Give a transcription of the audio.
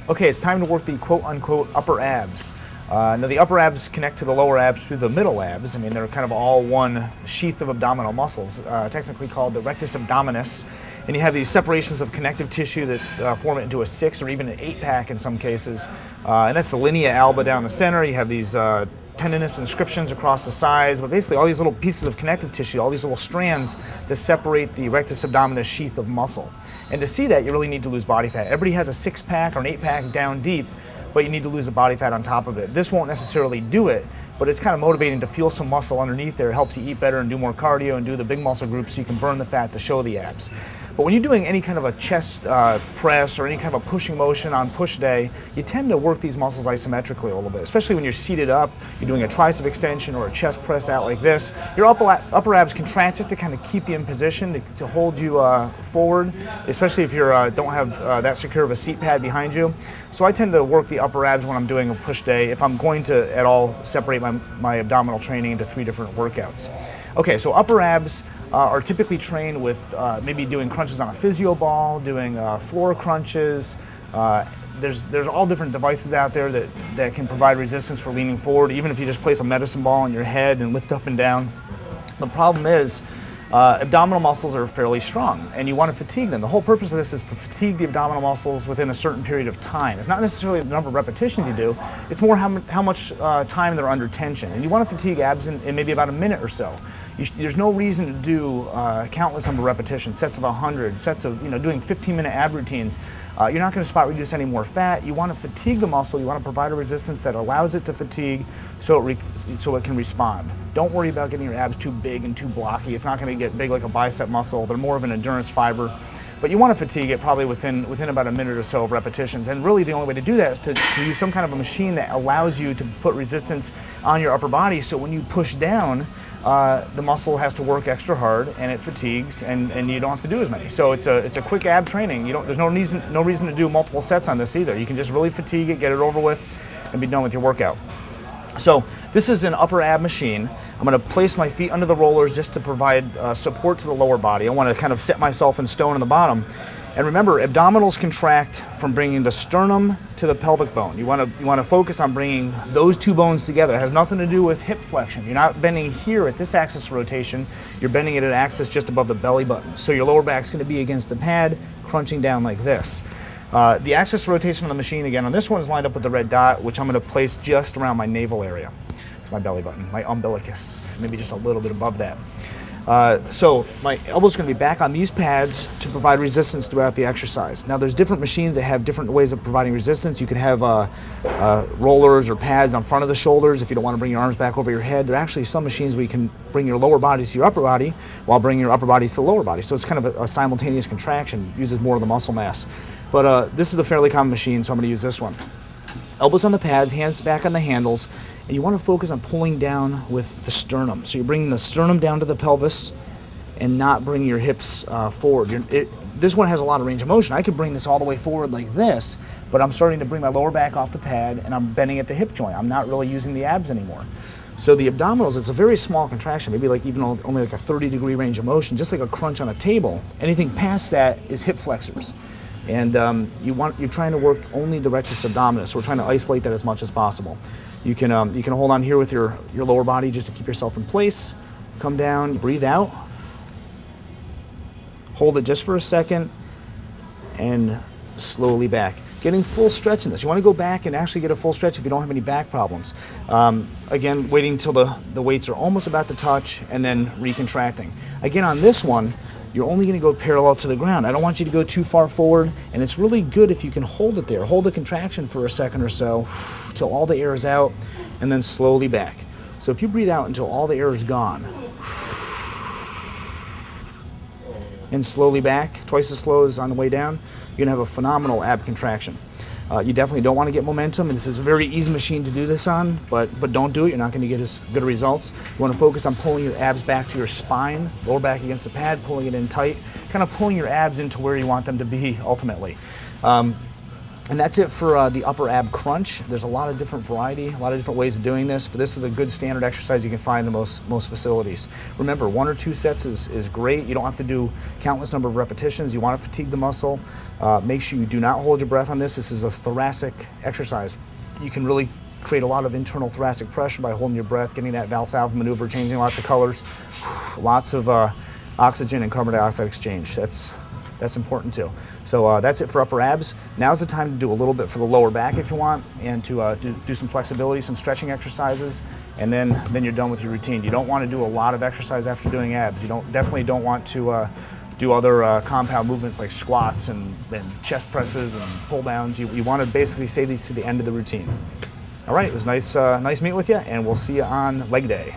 Okay, it's time to work the quote-unquote upper abs. Now the upper abs connect to the lower abs through the middle abs. I mean, they're kind of all one sheath of abdominal muscles, technically called the rectus abdominis. And you have these separations of connective tissue that form it into a 6 or even an 8-pack in some cases. And that's the linea alba down the center. You have these tendinous inscriptions across the sides, but basically all these little pieces of connective tissue, all these little strands that separate the rectus abdominis sheath of muscle. And to see that, you really need to lose body fat. Everybody has a 6-pack or an 8-pack down deep, but you need to lose the body fat on top of it. This won't necessarily do it, but it's kind of motivating to feel some muscle underneath there. It helps you eat better and do more cardio and do the big muscle groups so you can burn the fat to show the abs. But when you're doing any kind of a chest press or any kind of a pushing motion on push day, you tend to work these muscles isometrically a little bit, especially when you're seated up, you're doing a tricep extension or a chest press out like this. Your upper abs contract just to kind of keep you in position, to hold you forward, especially if you don't have that secure of a seat pad behind you. So I tend to work the upper abs when I'm doing a push day if I'm going to at all separate my abdominal training into 3 different workouts. Okay, so upper abs are typically trained with maybe doing crunches on a physio ball, doing floor crunches. There's all different devices out there that can provide resistance for leaning forward, even if you just place a medicine ball on your head and lift up and down. The problem is abdominal muscles are fairly strong, and you want to fatigue them. The whole purpose of this is to fatigue the abdominal muscles within a certain period of time. It's not necessarily the number of repetitions you do, it's more how much time they're under tension. And you want to fatigue abs in maybe about a minute or so. There's no reason to do countless number of repetitions, sets of 100, sets of, doing 15-minute ab routines. You're not going to spot reduce any more fat. You want to fatigue the muscle. You want to provide a resistance that allows it to fatigue so it can respond. Don't worry about getting your abs too big and too blocky. It's not going to get big like a bicep muscle. They're more of an endurance fiber. But you want to fatigue it probably within about a minute or so of repetitions. And really the only way to do that is to use some kind of a machine that allows you to put resistance on your upper body, so when you push down, the muscle has to work extra hard and it fatigues, and you don't have to do as many. So it's a quick ab training. There's no reason to do multiple sets on this either. You can just really fatigue it, get it over with, and be done with your workout. So this is an upper ab machine. I'm going to place my feet under the rollers just to provide support to the lower body. I want to kind of set myself in stone in the bottom. And remember, abdominals contract from bringing the sternum to the pelvic bone. You want to focus on bringing those 2 bones together. It has nothing to do with hip flexion. You're not bending here at this axis of rotation. You're bending it at an axis just above the belly button. So your lower back's going to be against the pad, crunching down like this. The axis of rotation of the machine, again, on this one is lined up with the red dot, which I'm going to place just around my navel area. It's my belly button, my umbilicus, maybe just a little bit above that. So my elbow's going to be back on these pads to provide resistance throughout the exercise. Now there's different machines that have different ways of providing resistance. You can have rollers or pads on front of the shoulders if you don't want to bring your arms back over your head. There are actually some machines where you can bring your lower body to your upper body while bringing your upper body to the lower body. So it's kind of a simultaneous contraction, uses more of the muscle mass. But this is a fairly common machine, so I'm going to use this one. Elbows on the pads, hands back on the handles, and you want to focus on pulling down with the sternum. So you're bringing the sternum down to the pelvis and not bringing your hips forward. This one has a lot of range of motion. I could bring this all the way forward like this, but I'm starting to bring my lower back off the pad and I'm bending at the hip joint. I'm not really using the abs anymore. So the abdominals, it's a very small contraction, maybe like even only like a 30-degree range of motion, just like a crunch on a table. Anything past that is hip flexors. And you're trying to work only the rectus abdominis, so we're trying to isolate that as much as possible. You can hold on here with your lower body just to keep yourself in place. Come down, breathe out. Hold it just for a second, and slowly back. Getting full stretch in this. You want to go back and actually get a full stretch if you don't have any back problems. Again, waiting until the weights are almost about to touch, and then recontracting. Again, on this one, you're only going to go parallel to the ground. I don't want you to go too far forward, and it's really good if you can hold it there. Hold the contraction for a second or so till all the air is out, and then slowly back. So if you breathe out until all the air is gone, and slowly back, twice as slow as on the way down, you're going to have a phenomenal ab contraction. You definitely don't want to get momentum, and this is a very easy machine to do this on, but don't do it. You're not going to get as good results. You want to focus on pulling your abs back to your spine, lower back against the pad, pulling it in tight, kind of pulling your abs into where you want them to be ultimately. And that's it for the upper ab crunch. There's a lot of different variety, a lot of different ways of doing this, but this is a good standard exercise you can find in most facilities. Remember, 1 or 2 sets is great. You don't have to do countless number of repetitions. You want to fatigue the muscle. Make sure you do not hold your breath on this. This is a thoracic exercise. You can really create a lot of internal thoracic pressure by holding your breath, getting that Valsalva maneuver, changing lots of colors, lots of oxygen and carbon dioxide exchange. That's important too. So that's it for upper abs. Now's the time to do a little bit for the lower back if you want, and to do some flexibility, some stretching exercises, and then you're done with your routine. You don't want to do a lot of exercise after doing abs. You definitely don't want to do other compound movements like squats and chest presses and pull downs. You want to basically save these to the end of the routine. All right, it was nice meeting with you, and we'll see you on leg day.